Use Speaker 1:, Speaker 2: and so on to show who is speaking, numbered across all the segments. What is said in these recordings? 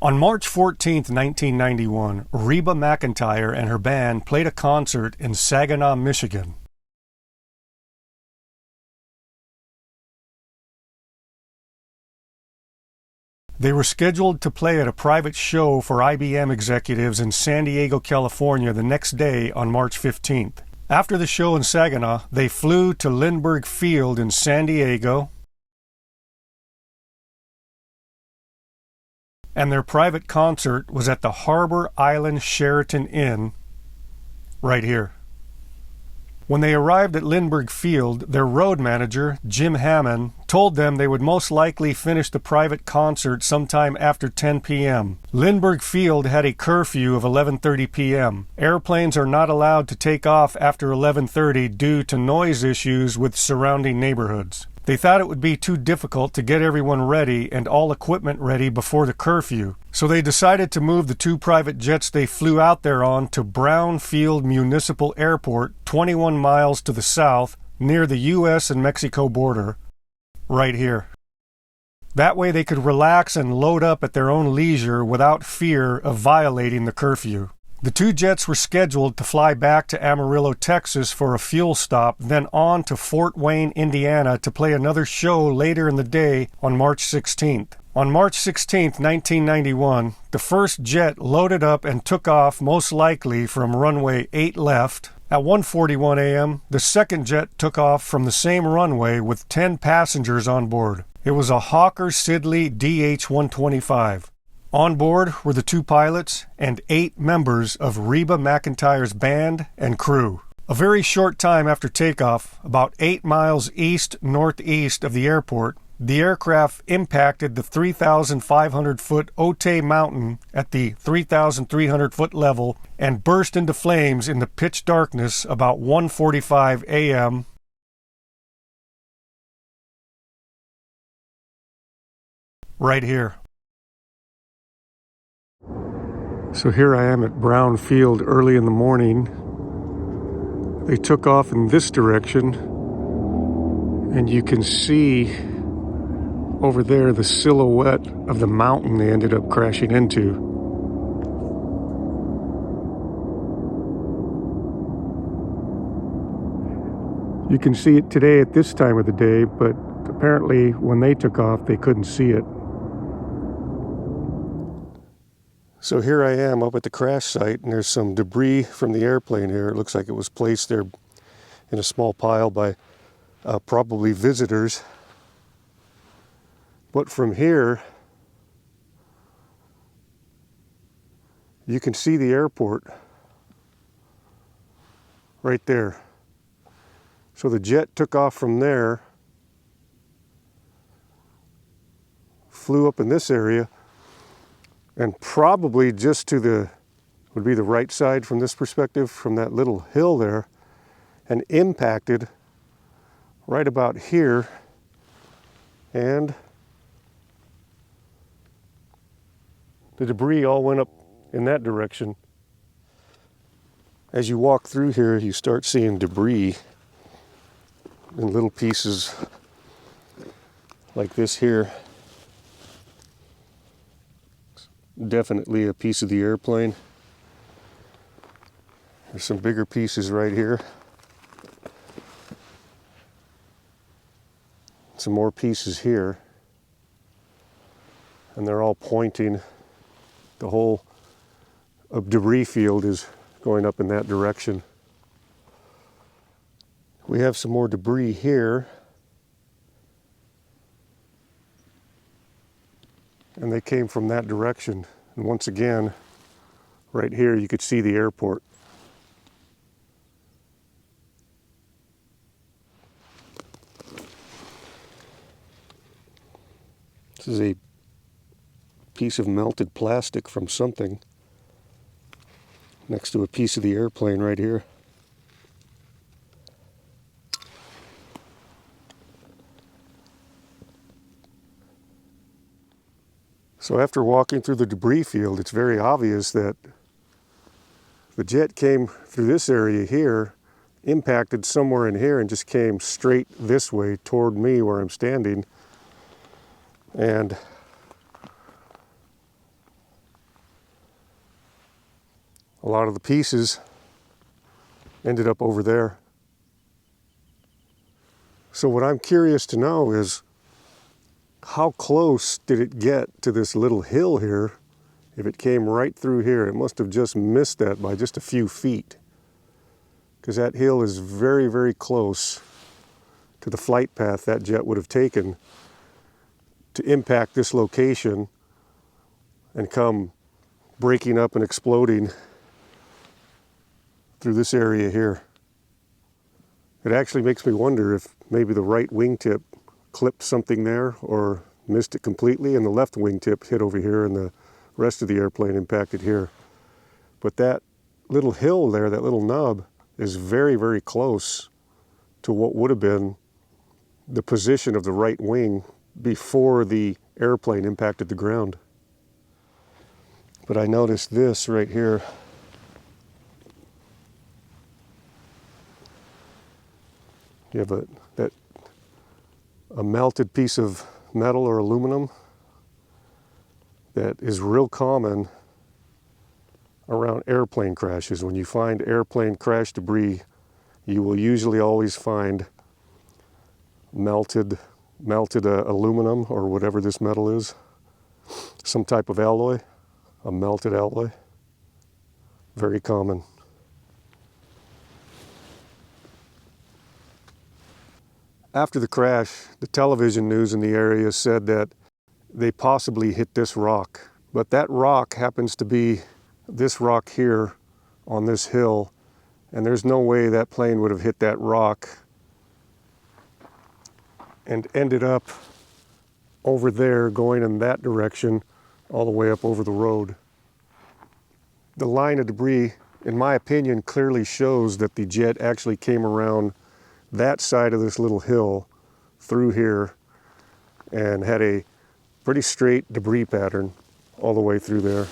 Speaker 1: On March 14, 1991, Reba McEntire and her band played a concert in Saginaw, Michigan. They were scheduled to play at a private show for IBM executives in San Diego, California the next day on March 15th. After the show in Saginaw, they flew to Lindbergh Field in San Diego, and their private concert was at the Harbor Island Sheraton Inn, right here. When they arrived at Lindbergh Field, their road manager, Jim Hammond, told them they would most likely finish the private concert sometime after 10 p.m. Lindbergh Field had a curfew of 11:30 p.m. Airplanes are not allowed to take off after 11:30 due to noise issues with surrounding neighborhoods. They thought it would be too difficult to get everyone ready and all equipment ready before the curfew, so they decided to move the two private jets they flew out there on to Brownfield Municipal Airport, 21 miles to the south, near the U.S. and Mexico border, right here. That way they could relax and load up at their own leisure without fear of violating the curfew. The two jets were scheduled to fly back to Amarillo, Texas for a fuel stop, then on to Fort Wayne, Indiana to play another show later in the day on March 16th. On March 16, 1991, the first jet loaded up and took off most likely from runway 8 left. At 1:41 a.m., the second jet took off from the same runway with 10 passengers on board. It was a Hawker Siddeley DH-125. On board were the two pilots and 8 members of Reba McEntire's band and crew. A very short time after takeoff, about 8 miles east-northeast of the airport, the aircraft impacted the 3,500-foot Otay Mountain at the 3,300-foot level and burst into flames in the pitch darkness about 1:45 a.m. right here. So here I am at Brownfield early in the morning. They took off in this direction, and you can see over there the silhouette of the mountain they ended up crashing into. You can see it today at this time of the day, but apparently when they took off they couldn't see it. So here I am up at the crash site, and there's some debris from the airplane here. It looks like it was placed there in a small pile by probably visitors. But from here, you can see the airport right there. So the jet took off from there, flew up in this area, and probably just to the, would be the right side from this perspective, from that little hill there, and impacted right about here, and the debris all went up in that direction. As you walk through here, you start seeing debris in little pieces like this here. Definitely a piece of the airplane. There's some bigger pieces right here. Some more pieces here. And they're all pointing. The whole debris field is going up in that direction. We have some more debris here. And they came from that direction. And once again, right here, you could see the airport. This is a piece of melted plastic from something next to a piece of the airplane right here. So after walking through the debris field, it's very obvious that the jet came through this area here, impacted somewhere in here, and just came straight this way toward me where I'm standing. And A lot of the pieces ended up over there. So what I'm curious to know is, how close did it get to this little hill here? If it came right through here, it must have just missed that by just a few feet, because that hill is very, very close to the flight path that jet would have taken to impact this location and come breaking up and exploding through this area here. It actually makes me wonder if maybe the right wingtip clipped something there or missed it completely, and the left wingtip hit over here and the rest of the airplane impacted here. But that little hill there, that little nub, is very, very close to what would have been the position of the right wing before the airplane impacted the ground. But I noticed this right here. You have a melted piece of metal or aluminum that is real common around airplane crashes. When you find airplane crash debris, you will usually always find melted aluminum or whatever this metal is, some type of alloy, a melted alloy. Very common. After the crash, the television news in the area said that they possibly hit this rock, but that rock happens to be this rock here on this hill, and there's no way that plane would have hit that rock and ended up over there going in that direction all the way up over the road. The line of debris, in my opinion, clearly shows that the jet actually came around that side of this little hill through here and had a pretty straight debris pattern all the way through there.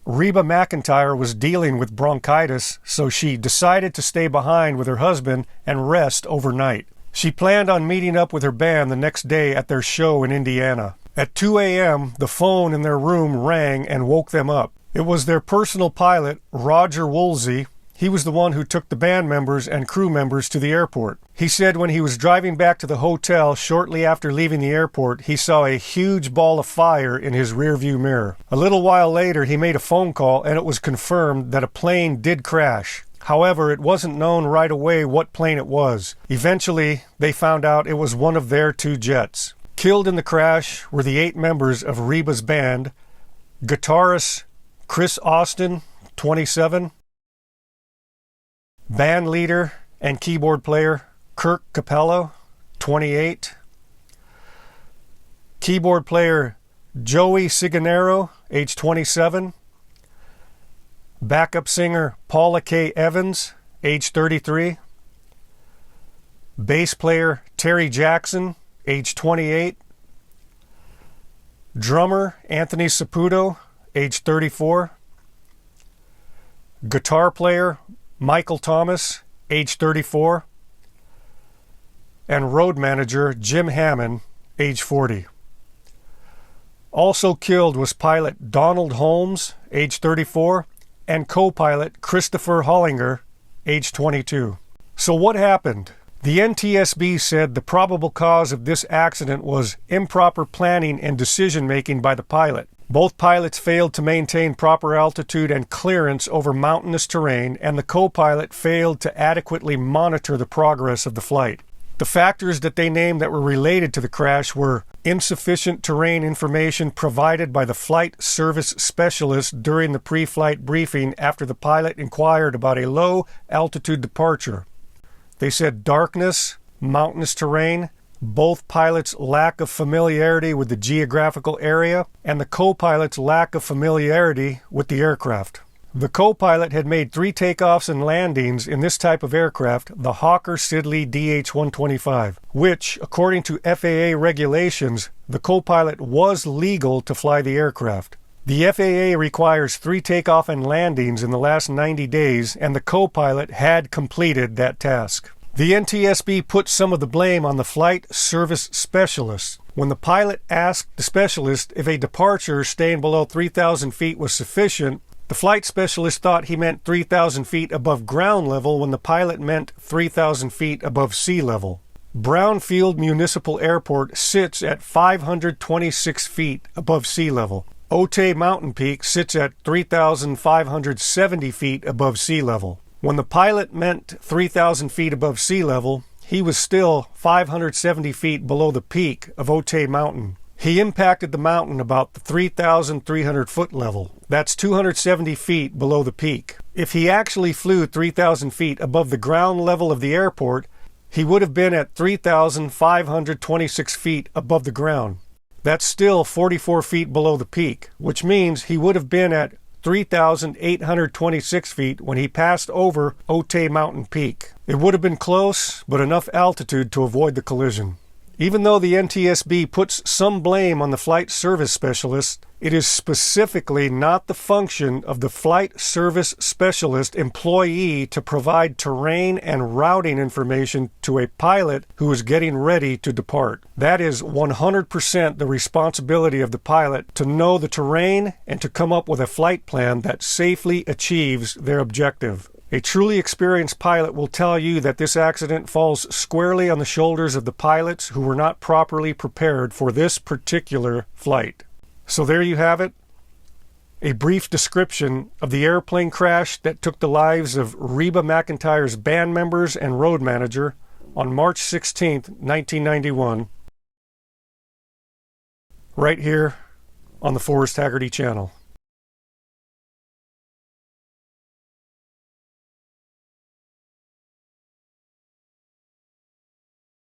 Speaker 2: Reba McEntire was dealing with bronchitis, so she decided to stay behind with her husband and rest overnight. She planned on meeting up with her band the next day at their show in Indiana. At 2 a.m., the phone in their room rang and woke them up. It was their personal pilot, Roger Woolsey. He was the one who took the band members and crew members to the airport. He said when he was driving back to the hotel shortly after leaving the airport, he saw a huge ball of fire in his rearview mirror. A little while later, he made a phone call and it was confirmed that a plane did crash. However, it wasn't known right away what plane it was. Eventually, they found out it was one of their two jets. Killed in the crash were the 8 members of Reba's band: guitarist Chris Austin, 27, band leader and keyboard player Kirk Capello, 28, keyboard player Joey Ciganero, age 27, backup singer Paula K. Evans, age 33, bass player Terry Jackson, age 28, drummer Anthony Saputo, age 34, guitar player Michael Thomas, age 34, and road manager Jim Hammond, age 40. Also killed was pilot Donald Holmes, age 34, and co-pilot Christopher Hollinger, age 22. So what happened? The NTSB said the probable cause of this accident was improper planning and decision-making by the pilot. Both pilots failed to maintain proper altitude and clearance over mountainous terrain, and the co-pilot failed to adequately monitor the progress of the flight. The factors that they named that were related to the crash were insufficient terrain information provided by the flight service specialist during the pre-flight briefing after the pilot inquired about a low-altitude departure. They said darkness, mountainous terrain, both pilots' lack of familiarity with the geographical area, and the co-pilot's lack of familiarity with the aircraft. The co-pilot had made 3 takeoffs and landings in this type of aircraft, the Hawker Siddeley DH-125, which, according to FAA regulations, the co-pilot was legal to fly the aircraft. The FAA requires 3 takeoff and landings in the last 90 days, and the co-pilot had completed that task. The NTSB put some of the blame on the flight service specialist. When the pilot asked the specialist if a departure staying below 3,000 feet was sufficient, The flight specialist thought he meant 3,000 feet above ground level when the pilot meant 3,000 feet above sea level. Brownfield Municipal Airport sits at 526 feet above sea level. Otay Mountain Peak sits at 3,570 feet above sea level. When the pilot meant 3,000 feet above sea level, he was still 570 feet below the peak of Otay Mountain. He impacted the mountain about the 3,300 foot level. That's 270 feet below the peak. If he actually flew 3,000 feet above the ground level of the airport, he would have been at 3,526 feet above the ground. That's still 44 feet below the peak, which means he would have been at 3,826 feet when he passed over Otay Mountain Peak. It would have been close, but enough altitude to avoid the collision. Even though the NTSB puts some blame on the flight service specialist, it is specifically not the function of the flight service specialist employee to provide terrain and routing information to a pilot who is getting ready to depart. That is 100% the responsibility of the pilot to know the terrain and to come up with a flight plan that safely achieves their objective. A truly experienced pilot will tell you that this accident falls squarely on the shoulders of the pilots who were not properly prepared for this particular flight. So there you have it, a brief description of the airplane crash that took the lives of Reba McEntire's band members and road manager on March 16, 1991, right here on the Forrest Haggerty channel.